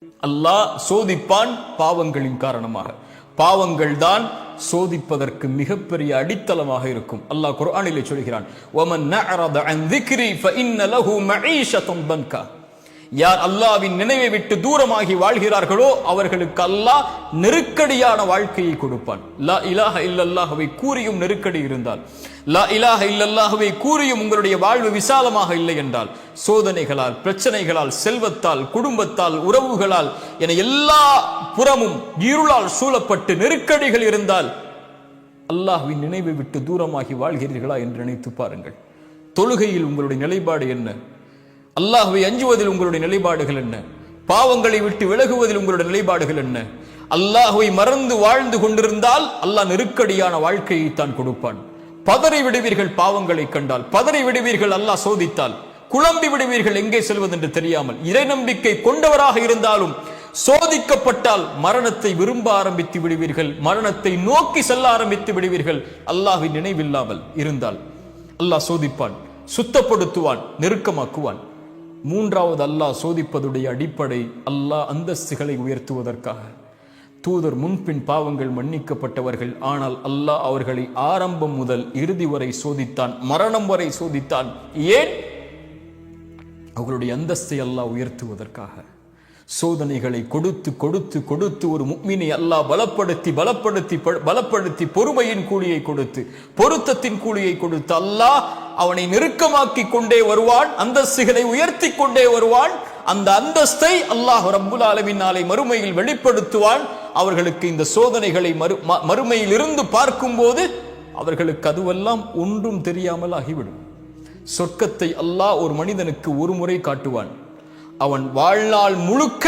அல்லாஹ் சோதிப்பான் பாவங்களின் காரணமாக. பாவங்கள் தான் சோதிப்பதற்கு மிகப்பெரிய அடித்தளமாக இருக்கும். அல்லாஹ் குர்ஆனிலே சொல்கிறான், வமன் நஅரத அன் ذிக்ரி ஃபஇன்ன லஹு மஈஷத்தன் தன்கா. யார் அல்லாஹ்வின் நினைவை விட்டு தூரமாகி வாழ்கிறார்களோ அவர்களுக்கு அல்லாஹ் நெருக்கடியான வாழ்க்கையை கொடுப்பான். லா இலாஹ இல்லல்லாஹ்வை கூறியும் நெருக்கடி இருந்தால், லா இலாஹ இல்லல்லாஹ்வை கூறியும் உங்களுடைய வாழ்வு விசாலமாக இல்லை என்றால், சோதனைகளால், பிரச்சனைகளால், செல்வத்தால், குடும்பத்தால், உறவுகளால் என எல்லா புறமும் இருளால் சூழப்பட்டு நெருக்கடிகள் இருந்தால், அல்லாஹ்வின் நினைவை விட்டு தூரமாகி வாழ்கிறீர்களா என்று நினைத்து பாருங்கள். தொழுகையில் உங்களுடைய நிலைப்பாடு என்ன? அல்லாஹ்வை அஞ்சுவதில் உங்களுடைய நிலைப்பாடுகள் என்ன? பாவங்களை விட்டு விலகுவதில் உங்களுடைய நிலைப்பாடுகள் என்ன? அல்லாஹ்வை மறந்து வாழ்ந்து கொண்டிருந்தால் அல்லாஹ் நெருக்கடியான வாழ்க்கையை தான் கொடுப்பான். பதறி விடுவீர்கள் பாவங்களை கண்டால், பதறி விடுவீர்கள் அல்லாஹ் சோதித்தால், குழம்பி விடுவீர்கள் எங்கே செல்வது என்று தெரியாமல். இறை நம்பிக்கை கொண்டவராக இருந்தாலும் சோதிக்கப்பட்டால் மரணத்தை விரும்ப ஆரம்பித்து விடுவீர்கள், மரணத்தை நோக்கி செல்ல ஆரம்பித்து விடுவீர்கள். அல்லாஹ்வின் நினைவில்லாமல் இருந்தால் அல்லாஹ் சோதிப்பான், சுத்தப்படுத்துவான், நெருக்கமாக்குவான். மூன்றாவது அல்லாஹ் சோதிப்பதுடைய அடிப்படை அல்லாஹ் அந்தஸ்துகளை உயர்த்துவதற்காக. தூதர் முன்பின் பாவங்கள் மன்னிக்கப்பட்டவர்கள், ஆனால் அல்லாஹ் அவர்களை ஆரம்பம் முதல் இறுதி வரை சோதித்தான், மரணம் வரை சோதித்தான். ஏன்? அவர்களுடைய அந்தஸ்தை அல்லாஹ் உயர்த்துவதற்காக. சோதனைகளை கொடுத்து கொடுத்து கொடுத்து ஒரு முஃமினை அல்லாஹ் பலப்படுத்தி பலப்படுத்தி பலப்படுத்தி பொறுமையின் கூலியை கொடுத்து, பொருத்தத்தின் கூலியை கொடுத்து அல்லாஹ் அவனை நெருக்கமாக்கி கொண்டே வருவான், அந்தஸ்துகளை உயர்த்தி கொண்டே வருவான். அந்த அந்தஸ்தை அல்லாஹ் ரப்புல் ஆலமீன் நாளை மறுமையில் வெளிப்படுத்துவான். அவர்களுக்கு இந்த சோதனைகளை மறுமையில் இருந்து பார்க்கும் போது அவர்களுக்கு அதுவெல்லாம் ஒன்றும் தெரியாமல் ஆகிவிடும். சொர்க்கத்தை அல்லாஹ் ஒரு மனிதனுக்கு ஒரு முறை காட்டுவான். அவன் வாழ்நாள் முழுக்க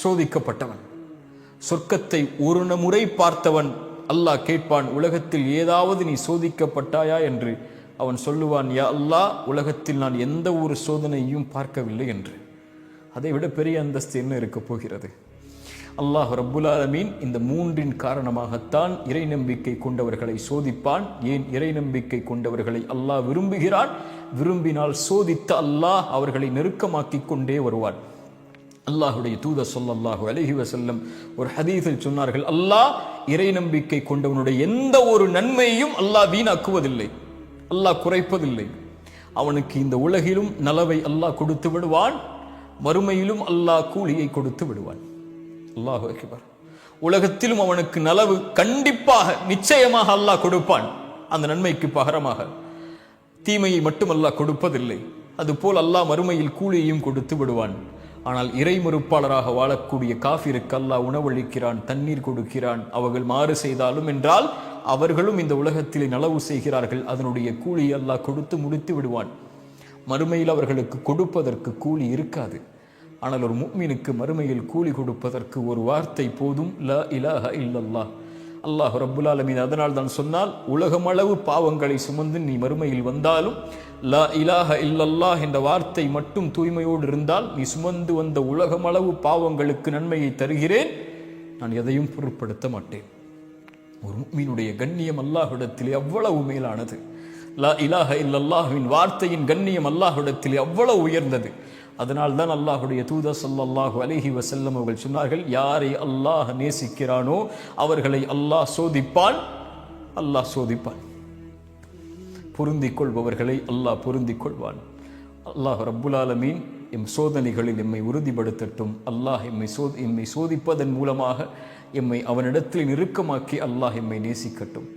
சோதிக்கப்பட்டவன். சொர்க்கத்தை ஒரு முறை பார்த்தவன் அல்லாஹ் கேட்பான், உலகத்தில் ஏதாவது நீ சோதிக்கப்பட்டாயா என்று. அவன் சொல்லுவான், யா அல்லாஹ், உலகத்தில் நான் எந்த ஒரு சோதனையும் பார்க்கவில்லை என்று. அதை விட பெரிய அந்தஸ்து என்ன இருக்க போகிறது? அல்லாஹ் ரப்புல் ஆலமீன் இந்த மூன்றின் காரணமாகத்தான் இறை நம்பிக்கை கொண்டவர்களை சோதிப்பான். ஏன்? இறை நம்பிக்கை கொண்டவர்களை அல்லாஹ் விரும்புகிறான். விரும்பினால் சோதித்த அல்லாஹ் அவர்களை நெருக்கமாக்கி கொண்டே வருவான். அல்லாஹுடைய தூதர் ஸல்லல்லாஹு அலைஹி வஸல்லம் ஒரு ஹதீஸில் சொன்னார்கள், அல்லாஹ் இறை நம்பிக்கை கொண்டவனுடைய எந்த ஒரு நன்மையையும் அல்லாஹ் வீணாக்குவதில்லை, அல்லாஹ் குறைப்பதில்லை. அவனுக்கு இந்த உலகிலும் நலவை அல்லாஹ் கொடுத்து விடுவான், மறுமையிலும் அல்லாஹ் கூலியை கொடுத்து விடுவான். அல்லாஹு அக்பர். உலகத்திலும் அவனுக்கு நலவு கண்டிப்பாக நிச்சயமாக அல்லாஹ் கொடுப்பான். அந்த நன்மைக்கு பகரமாக தீமையை மட்டும் அல்லாஹ் கொடுப்பதில்லை. அதுபோல் அல்லாஹ் மறுமையில் கூலியையும் கொடுத்து விடுவான். ஆனால் இறை மறுப்பாளராக வாழக்கூடிய காஃபிருக்கு அல்லாஹ் உணவளிக்கிறான், தண்ணீர் கொடுக்கிறான். அவர்கள் மாறு செய்தாலும் என்றால் அவர்களும் இந்த உலகத்திலே நலவு செய்கிறார்கள், அதனுடைய கூலியை அல்லாஹ் கொடுத்து முடித்து விடுவான். மறுமையில் அவர்களுக்கு கொடுப்பதற்கு கூலி இருக்காது. ஆனால் ஒரு முஃமினுக்கு மறுமையில் கூலி கொடுப்பதற்கு ஒரு வார்த்தை போதும், லா இலாஹ இல்லல்லாஹ். அல்லாஹ் ரப்புல் ஆலமீன் அதனால் தான் சொன்னால், உலகமளவு பாவங்களை சுமந்து நீ மறுமையில் வந்தாலும் லா இலாஹ இல்லல்லாஹ் என்ற வார்த்தை மட்டும் தூய்மையோடு இருந்தால், நீ சுமந்து வந்த உலகமளவு பாவங்களுக்கு நன்மையை தருகிறேன், நான் எதையும் பொருட்படுத்த மாட்டேன். ஒரு முஃமினுடைய கண்ணியம் அல்லாஹ்விடத்திலே அவ்வளவு மேலானது. லா இலாஹ இல்லல்லாஹ்வின் வார்த்தையின் கண்ணியம் அல்லாஹ்விடத்திலே அவ்வளவு உயர்ந்தது. அதனால் தான் அல்லாஹுடைய தூதர் ஸல்லல்லாஹு அலைஹி வஸல்லம் அவர்கள் சொன்னார்கள், யாரை அல்லாஹ் நேசிக்கிறானோ அவர்களை அல்லாஹ் சோதிப்பான், அல்லாஹ் சோதிப்பான். பொருந்திக் கொள்பவர்களை அல்லாஹ் பொருந்திக் கொள்வான். அல்லாஹ் ரப்புல் ஆலமீன் எம் சோதனைகளில் எம்மை உறுதிப்படுத்தட்டும். அல்லாஹ் எம்மை சோதிப்பதன் மூலமாக எம்மை அவனிடத்தில் நெருக்கமாக்கி அல்லாஹ் எம்மை நேசிக்கட்டும்.